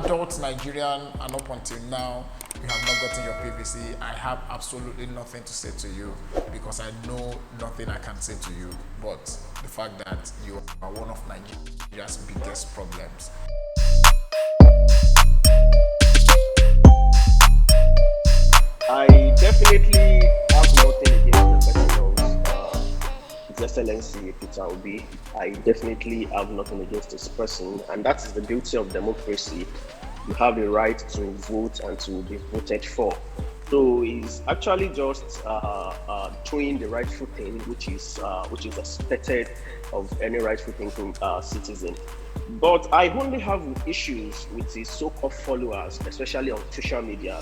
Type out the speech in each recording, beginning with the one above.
adult Nigerian, and up until now, you have not gotten your PVC, I have absolutely nothing to say to you because I know nothing I can say to you but the fact that you are one of Nigeria's biggest problems. I definitely have nothing against the person of His Excellency Peter Obi. I definitely have nothing against this person, and that is the beauty of democracy. You have the right to vote and to be voted for. So he's actually just doing the rightful thing, which is expected of any rightful thinking citizen. But I only have issues with his so-called followers, especially on social media,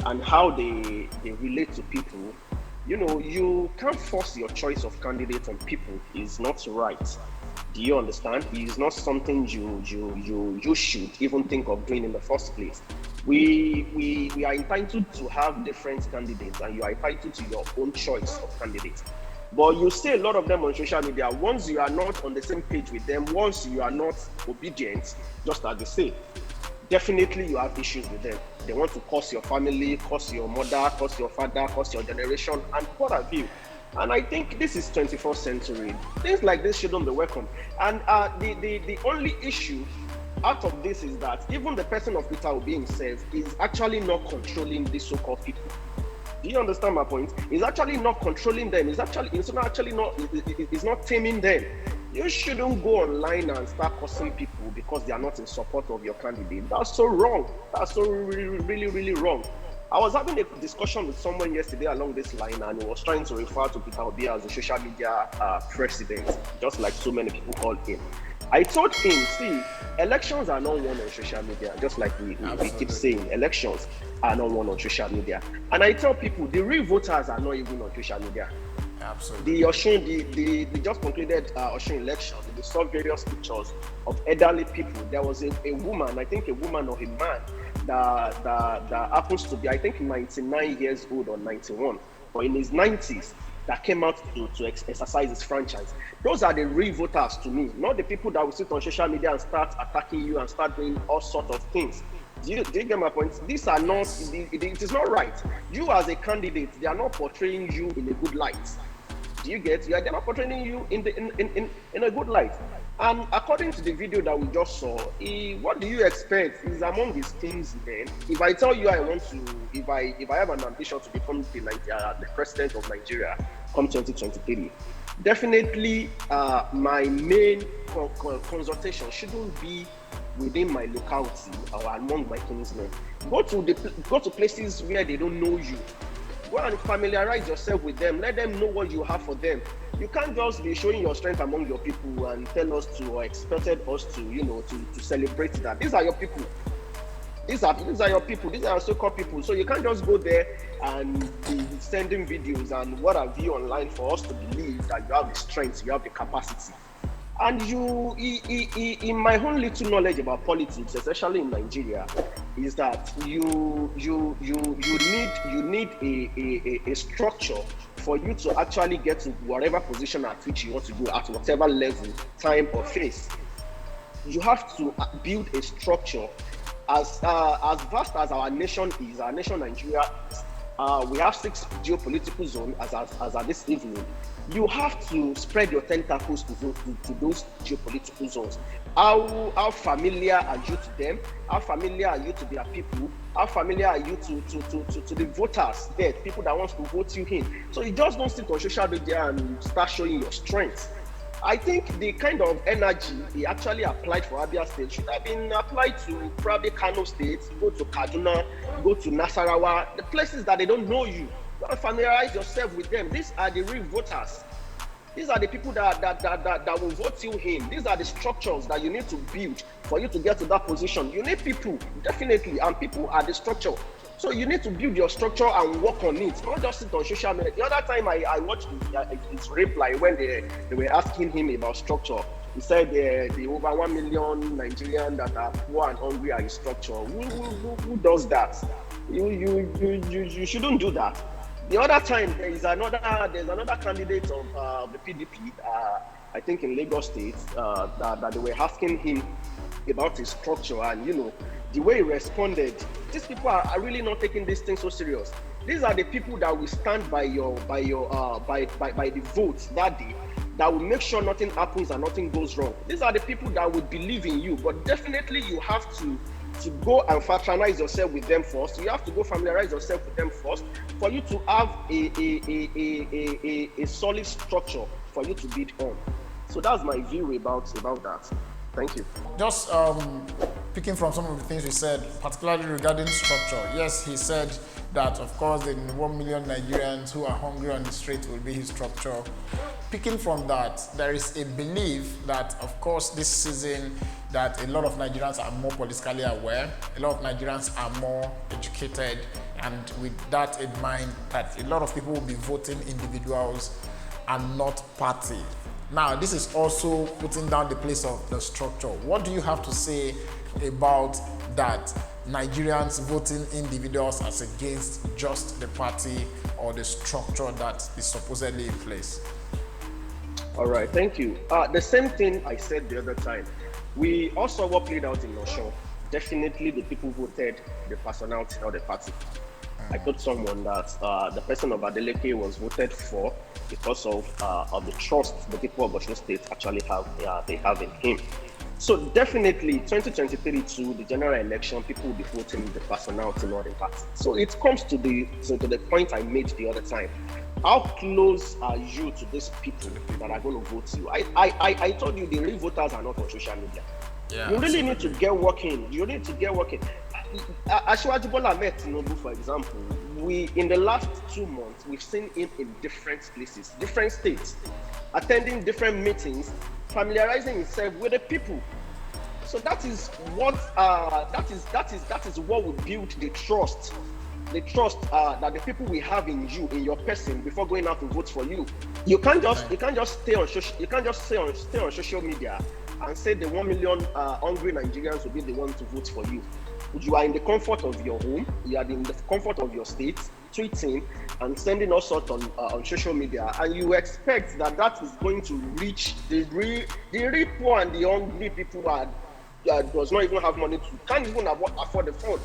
and how they relate to people. You know, you can't force your choice of candidate on people. It's not right. Do you understand? It's not something you should even think of doing in the first place. We are entitled to have different candidates, and you are entitled to your own choice of candidates. But you see a lot of them on social media. Once you are not on the same page with them, once you are not obedient, just as they say, definitely you have issues with them. They want to curse your family, curse your mother, curse your father, curse your generation, and what have you. And I think this is 21st century. Things like this shouldn't be welcome. And the only issue out of this is that even the person of Peter Obi himself is actually not controlling these so-called people. Do you understand my point? He's actually not controlling them. It's not taming them. You shouldn't go online and start cursing people because they are not in support of your candidate. That's so wrong. That's so really wrong. I was having a discussion with someone yesterday along this line, and he was trying to refer to Peter Obi as the social media president, just like so many people call him. I told him, see, elections are not won on social media, just like we keep saying, elections are not won on social media. And I tell people, the real voters are not even on social media. Absolutely. The just concluded Osun election. We saw various pictures of elderly people. There was a woman, I think a woman or a man that happens to be, I think, 99 years old or 91, or in his 90s, that came out to exercise his franchise. Those are the real voters to me, not the people that will sit on social media and start attacking you and start doing all sorts of things. Do you get my point? These are not, it is not right. You as a candidate, they are not portraying you in a good light. Do you get? They're not portraying you in a good light. And according to the video that we just saw, what do you expect? Is among his things then. If I tell you if I have an ambition to become the president of Nigeria come 2023, definitely my main consultation shouldn't be within my locality or among my kinsmen. Go to places where they don't know you. Go and familiarize yourself with them. Let them know what you have for them. You can't just be showing your strength among your people and tell us to, or expected us to celebrate that. These are your people. These are your people. These are your so-called people. So you can't just go there and be sending videos and what have you online for us to believe that you have the strength, you have the capacity. And in my own little knowledge about politics, especially in Nigeria, is that you need a structure for you to actually get to whatever position at which you want to go at whatever level, time or phase. You have to build a structure as vast as our nation is. Our nation, Nigeria, is. We have 6 geopolitical zones as at this evening. You have to spread your tentacles to those geopolitical zones. How familiar are you to them? How familiar are you to their people? How familiar are you to the voters there, people that want to vote you in? So you just don't sit on social media and start showing your strength. I think the kind of energy he actually applied for Abia State should have been applied to probably Kano State, go to Kaduna, go to Nasarawa, the places that they don't know you. Don't familiarize yourself with them. These are the real voters. These are the people that will vote you in. These are the structures that you need to build for you to get to that position. You need people, definitely, and people are the structure. So you need to build your structure and work on it, not just sit on social media. The other time I watched his reply when they were asking him about structure. He said the over 1 million Nigerians that are poor and hungry are his structure. Who does that? You shouldn't do that. The other time there's another candidate of the PDP, I think in Lagos State, that they were asking him about his structure, and the way he responded, these people are really not taking this thing so serious. These are the people that will stand by the votes that day, that will make sure nothing happens and nothing goes wrong. These are the people that will believe in you, but definitely you have to go and fraternize yourself with them first. You have to go familiarize yourself with them first for you to have a solid structure for you to build on. So that's my view about that. Thank you. Just picking from some of the things you said, particularly regarding structure. Yes, he said that, of course, the 1 million Nigerians who are hungry on the street will be his structure. Picking from that, there is a belief that, of course, this season, that a lot of Nigerians are more politically aware, a lot of Nigerians are more educated, and with that in mind, that a lot of people will be voting individuals and not party. Now, this is also putting down the place of the structure. What do you have to say about that? Nigerians voting individuals as against just the party or the structure that is supposedly in place? All right, thank you. The same thing I said the other time. We also what played out in Osho. Definitely the people voted the personality, not the party. I told someone that the person of Adeleke was voted for because of the trust the people of Osun State actually have they have in him. So definitely 2023 to the general election, people will be voting the personality, not the party. So it comes to the point I made the other time. How close are you to these people that are going to vote you? I told you the real voters are not on social media. Yeah, you really absolutely. need to get working. You need to get working. Asiwaju Bola Ahmed Tinubu, for example, in the last 2 months, we've seen him in different places, different states, attending different meetings, familiarizing himself with the people. So that is what will build the trust that the people will have in you, in your person, before going out to vote for you. You can't just stay on social media and say the 1 million hungry Nigerians will be the one to vote for you. You are in the comfort of your home, you are in the comfort of your state, tweeting and sending all sorts on social media, and you expect that is going to reach the real poor and the hungry people that does not even have money to, can't even afford the phone.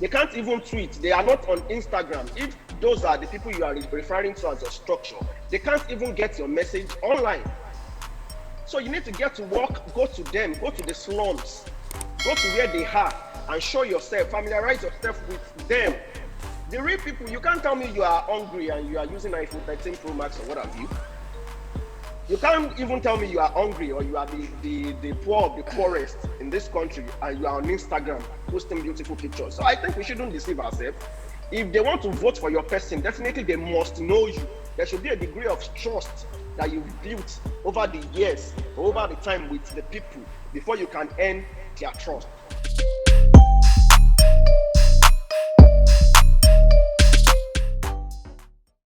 They can't even tweet. They are not on Instagram. If those are the people you are referring to as a structure, they can't even get your message online. So you need to get to work, go to them, go to the slums, go to where they are and show yourself, familiarize yourself with them. The real people, you can't tell me you are hungry and you are using iPhone 13 Pro Max or what have you. You can't even tell me you are hungry or you are the poor of the poorest in this country and you are on Instagram posting beautiful pictures. So I think we shouldn't deceive ourselves. If they want to vote for your person, definitely they must know you. There should be a degree of trust that you've built over the years, over the time with the people before you can earn their trust.